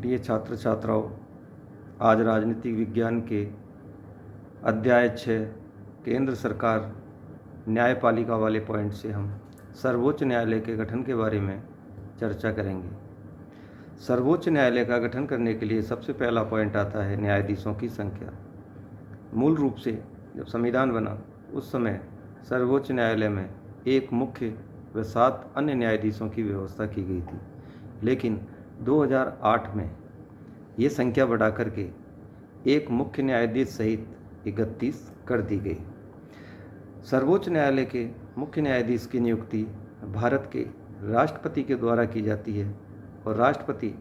प्रिय छात्र छात्राओं, आज राजनीतिक विज्ञान के अध्याय 6 केंद्र सरकार न्यायपालिका वाले पॉइंट से हम सर्वोच्च न्यायालय के गठन के बारे में चर्चा करेंगे। सर्वोच्च न्यायालय का गठन करने के लिए सबसे पहला पॉइंट आता है न्यायाधीशों की संख्या। मूल रूप से जब संविधान बना उस समय सर्वोच्च न्यायालय में एक मुख्य व 7 अन्य न्यायाधीशों की व्यवस्था की गई थी, लेकिन 2008 में ये संख्या बढ़ा करके एक मुख्य न्यायाधीश सहित 31 कर दी गई। सर्वोच्च न्यायालय के मुख्य न्यायाधीश की नियुक्ति भारत के राष्ट्रपति के द्वारा की जाती है और राष्ट्रपति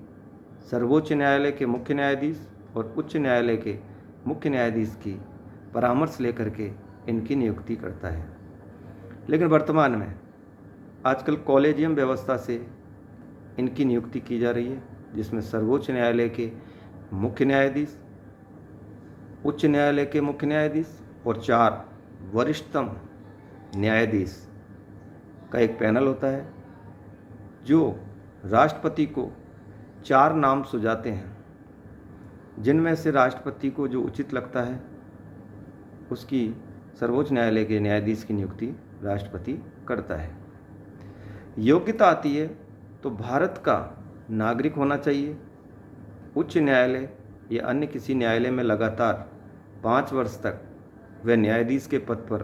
सर्वोच्च न्यायालय के मुख्य न्यायाधीश और उच्च न्यायालय के मुख्य न्यायाधीश की परामर्श लेकर के इनकी नियुक्ति करता है। लेकिन वर्तमान में आजकल कॉलेजियम व्यवस्था से इनकी नियुक्ति की जा रही है, जिसमें सर्वोच्च न्यायालय के मुख्य न्यायाधीश, उच्च न्यायालय के मुख्य न्यायाधीश और 4 वरिष्ठतम न्यायाधीश का एक पैनल होता है, जो राष्ट्रपति को 4 नाम सुझाते हैं, जिनमें से राष्ट्रपति को जो उचित लगता है उसकी सर्वोच्च न्यायालय के न्यायाधीश की नियुक्ति राष्ट्रपति करता है। योग्यता आती है तो भारत का नागरिक होना चाहिए, उच्च न्यायालय या अन्य किसी न्यायालय में लगातार 5 वर्ष तक वह न्यायाधीश के पद पर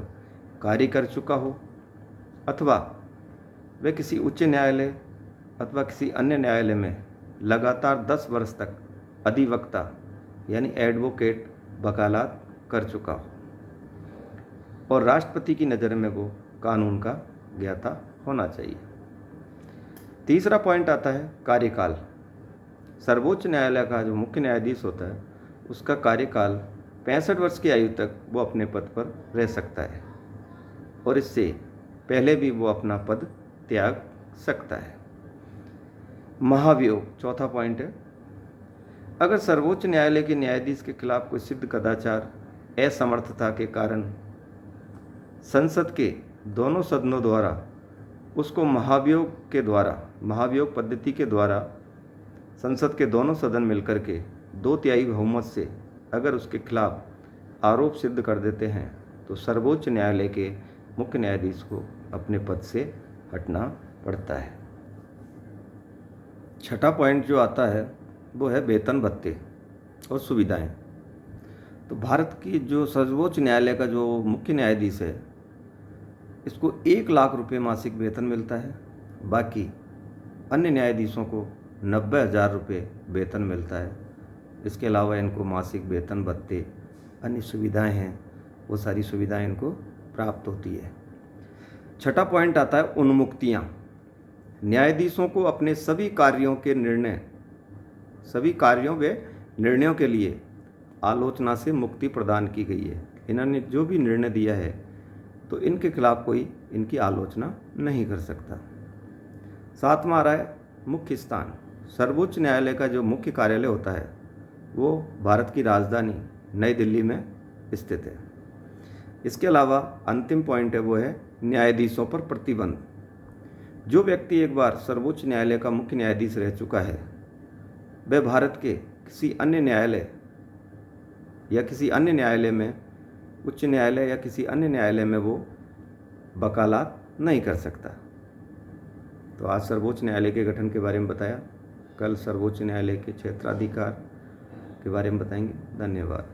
कार्य कर चुका हो, अथवा वह किसी उच्च न्यायालय अथवा किसी अन्य न्यायालय में लगातार 10 वर्ष तक अधिवक्ता यानी एडवोकेट वकालत कर चुका हो और राष्ट्रपति की नज़र में वो कानून का ज्ञाता होना चाहिए। तीसरा पॉइंट आता है कार्यकाल। सर्वोच्च न्यायालय का जो मुख्य न्यायाधीश होता है उसका कार्यकाल 65 वर्ष की आयु तक वो अपने पद पर रह सकता है और इससे पहले भी वो अपना पद त्याग सकता है। महाभियोग चौथा पॉइंट है, अगर सर्वोच्च न्यायालय के न्यायाधीश के खिलाफ कोई सिद्ध कदाचार, असमर्थता के कारण संसद के दोनों सदनों द्वारा उसको महाभियोग पद्धति के द्वारा संसद के दोनों सदन मिलकर के 2/3 बहुमत से अगर उसके खिलाफ आरोप सिद्ध कर देते हैं तो सर्वोच्च न्यायालय के मुख्य न्यायाधीश को अपने पद से हटना पड़ता है। छठा पॉइंट जो आता है वो है वेतन भत्ते और सुविधाएं। तो भारत की जो सर्वोच्च न्यायालय का जो मुख्य न्यायाधीश है इसको 1 लाख रुपये मासिक वेतन मिलता है, बाकी अन्य न्यायाधीशों को 90,000 रुपये वेतन मिलता है। इसके अलावा इनको मासिक वेतन भत्ते, अन्य सुविधाएं हैं, वो सारी सुविधाएं इनको प्राप्त होती है। छठा पॉइंट आता है उन्मुक्तियां। न्यायाधीशों को अपने सभी कार्यों व निर्णयों के लिए आलोचना से मुक्ति प्रदान की गई है। इन्होंने जो भी निर्णय दिया है तो इनके खिलाफ कोई इनकी आलोचना नहीं कर सकता। 7वां आ रहा है मुख्य स्थान। सर्वोच्च न्यायालय का जो मुख्य कार्यालय होता है वो भारत की राजधानी नई दिल्ली में स्थित है। इसके अलावा अंतिम पॉइंट है वो है न्यायाधीशों पर प्रतिबंध। जो व्यक्ति एक बार सर्वोच्च न्यायालय का मुख्य न्यायाधीश रह चुका है वह भारत के किसी अन्य न्यायालय या किसी अन्य न्यायालय में, उच्च न्यायालय या किसी अन्य न्यायालय में वो वकालत नहीं कर सकता। तो आज सर्वोच्च न्यायालय के गठन के बारे में बताया, कल सर्वोच्च न्यायालय के क्षेत्राधिकार के बारे में बताएंगे। धन्यवाद।